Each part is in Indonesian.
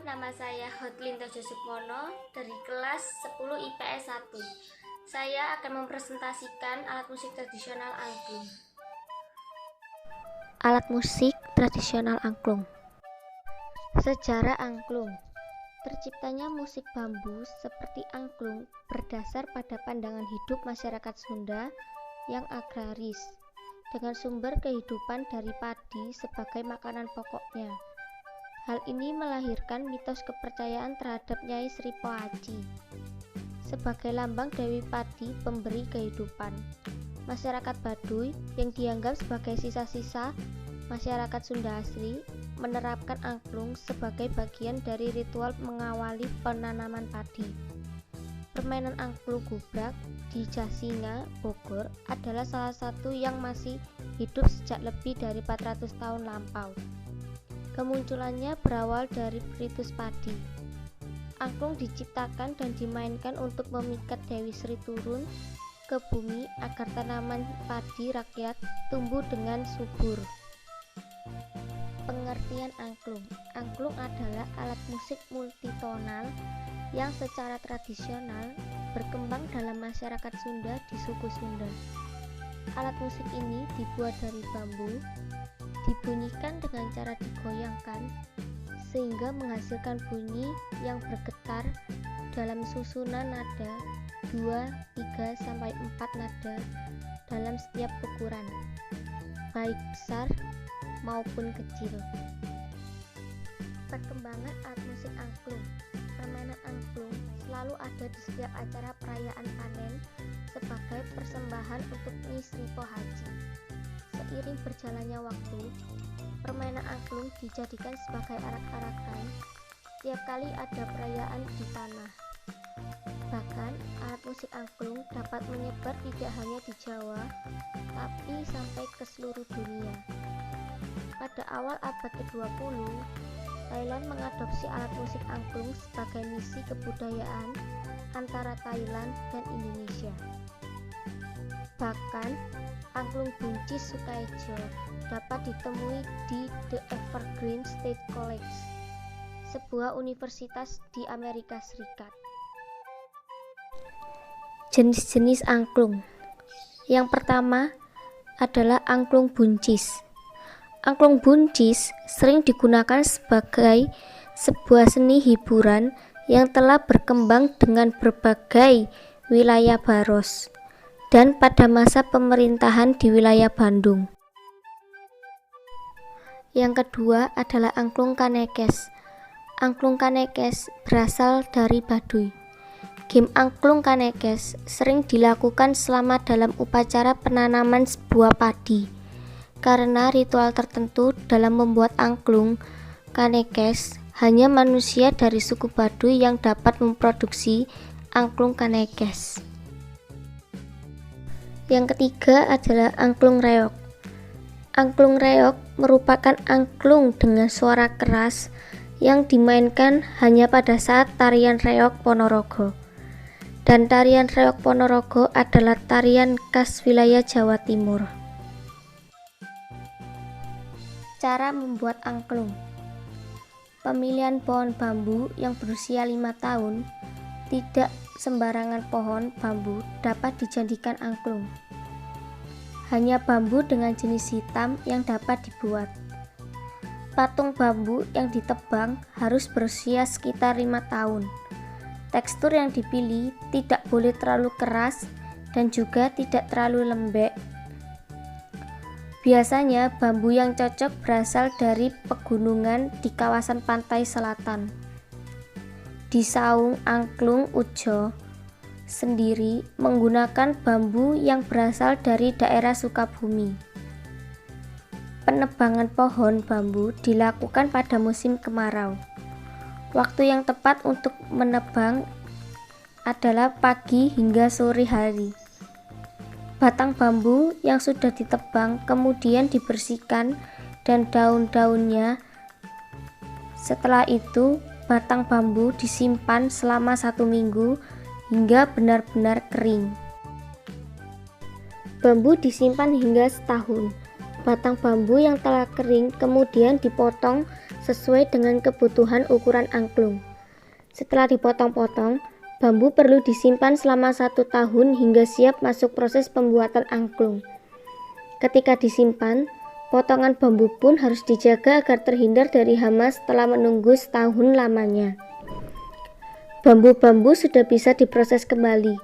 nama saya Hotlin Tojo Sukmono dari kelas 10 IPS 1. Saya akan mempresentasikan alat musik tradisional angklung. Alat musik tradisional angklung. Sejarah angklung. Terciptanya musik bambu seperti angklung berdasar pada pandangan hidup masyarakat Sunda yang agraris, dengan sumber kehidupan dari padi sebagai makanan pokoknya. Hal ini melahirkan mitos kepercayaan terhadap Nyai Sri Poaci sebagai lambang Dewi Padi pemberi kehidupan. Masyarakat Baduy yang dianggap sebagai sisa-sisa masyarakat Sunda asli menerapkan angklung sebagai bagian dari ritual mengawali penanaman padi. Permainan angklung gubrak di Jasinga, Bogor adalah salah satu yang masih hidup sejak lebih dari 400 tahun lampau. Kemunculannya berawal dari ritus padi. Angklung diciptakan dan dimainkan untuk memikat Dewi Sri turun ke bumi agar tanaman padi rakyat tumbuh dengan subur. Pengertian angklung. Angklung adalah alat musik multitonal yang secara tradisional berkembang dalam masyarakat Sunda di suku Sunda. Alat musik ini dibuat dari bambu, dibunyikan dengan cara digoyangkan sehingga menghasilkan bunyi yang bergetar dalam susunan nada 2, 3, sampai 4 nada dalam setiap ukuran, baik besar maupun kecil. Perkembangan alat musik angklung. Permainan angklung selalu ada di setiap acara perayaan panen sebagai persembahan untuk Nyai Sri Poaci. Seiring berjalannya waktu, permainan angklung dijadikan sebagai arak-arakan setiap kali ada perayaan di tanah. Bahkan, alat musik angklung dapat menyebar tidak hanya di Jawa, tapi sampai ke seluruh dunia. Pada awal abad ke-20, Thailand mengadopsi alat musik angklung sebagai misi kebudayaan antara Thailand dan Indonesia. Bahkan, angklung buncis Sukaejo dapat ditemui di The Evergreen State College, sebuah universitas di Amerika Serikat. Jenis-jenis angklung. Yang pertama adalah angklung buncis. Angklung buncis sering digunakan sebagai sebuah seni hiburan yang telah berkembang dengan berbagai wilayah Baros dan pada masa pemerintahan di wilayah Bandung. Yang kedua adalah angklung kanekes. Angklung kanekes berasal dari Baduy. Game angklung kanekes sering dilakukan selama dalam upacara penanaman sebuah padi. Karena ritual tertentu dalam membuat angklung kanekes, hanya manusia dari suku Baduy yang dapat memproduksi angklung kanekes. Yang ketiga adalah angklung reog. Angklung reog merupakan angklung dengan suara keras yang dimainkan hanya pada saat tarian reog Ponorogo. Dan tarian reog Ponorogo adalah tarian khas wilayah Jawa Timur. Cara membuat angklung. Pemilihan pohon bambu yang berusia 5 tahun. Tidak sembarangan pohon bambu dapat dijadikan angklung. Hanya bambu dengan jenis hitam yang dapat dibuat. Patung bambu yang ditebang harus berusia sekitar 5 tahun. Tekstur yang dipilih tidak boleh terlalu keras dan juga tidak terlalu lembek. Biasanya bambu yang cocok berasal dari pegunungan di kawasan pantai selatan. Di Saung Angklung Ujo sendiri menggunakan bambu yang berasal dari daerah Sukabumi. Penebangan pohon bambu dilakukan pada musim kemarau. Waktu yang tepat untuk menebang adalah pagi hingga sore hari. Batang bambu yang sudah ditebang kemudian dibersihkan dan daun-daunnya. Setelah itu, batang bambu disimpan selama 1 minggu hingga benar-benar kering. Bambu disimpan hingga setahun. Batang bambu yang telah kering kemudian dipotong sesuai dengan kebutuhan ukuran angklung. Setelah dipotong-potong, bambu perlu disimpan selama 1 tahun hingga siap masuk proses pembuatan angklung. Ketika disimpan, potongan bambu pun harus dijaga agar terhindar dari hama setelah menunggu setahun lamanya. Bambu-bambu sudah bisa diproses kembali.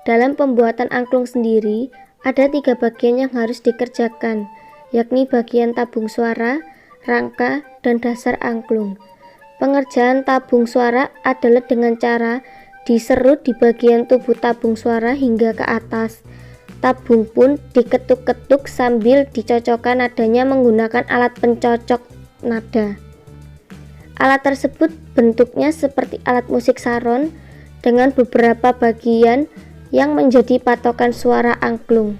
Dalam pembuatan angklung sendiri, ada 3 bagian yang harus dikerjakan, yakni bagian tabung suara, rangka, dan dasar angklung. Pengerjaan tabung suara adalah dengan cara diserut di bagian tubuh tabung suara hingga ke atas. Tabung pun diketuk-ketuk sambil dicocokkan nadanya menggunakan alat pencocok nada. Alat tersebut bentuknya seperti alat musik saron dengan beberapa bagian yang menjadi patokan suara angklung.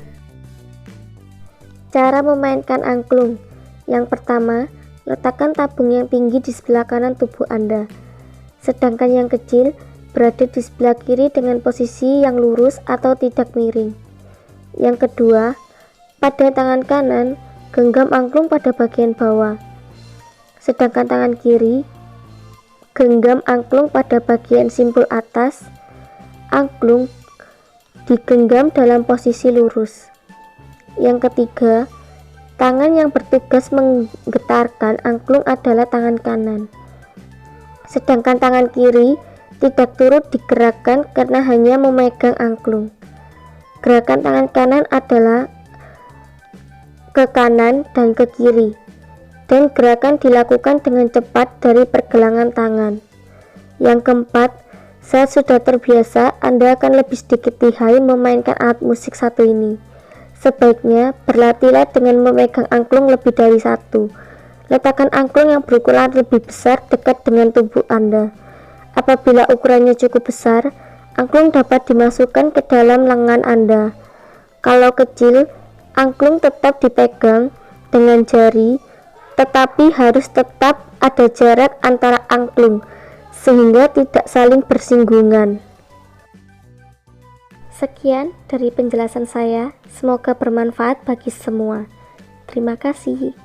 Cara memainkan angklung. Yang pertama, letakkan tabung yang tinggi di sebelah kanan tubuh Anda, sedangkan yang kecil berada di sebelah kiri dengan posisi yang lurus atau tidak miring. Yang kedua, pada tangan kanan, genggam angklung pada bagian bawah, sedangkan tangan kiri, genggam angklung pada bagian simpul atas. Angklung digenggam dalam posisi lurus. Yang ketiga, tangan yang bertugas menggetarkan angklung adalah tangan kanan, sedangkan tangan kiri tidak turut digerakkan karena hanya memegang angklung. Gerakan tangan kanan adalah ke kanan dan ke kiri, dan gerakan dilakukan dengan cepat dari pergelangan tangan. Yang keempat, saat sudah terbiasa, Anda akan lebih sedikit lihai memainkan alat musik satu ini. Sebaiknya berlatihlah dengan memegang angklung lebih dari 1. Letakkan angklung yang berukuran lebih besar dekat dengan tubuh Anda. Apabila ukurannya cukup besar, angklung dapat dimasukkan ke dalam lengan Anda. Kalau kecil, angklung tetap dipegang dengan jari, tetapi harus tetap ada jarak antara angklung sehingga tidak saling bersinggungan. Sekian dari penjelasan saya, semoga bermanfaat bagi semua. Terima kasih.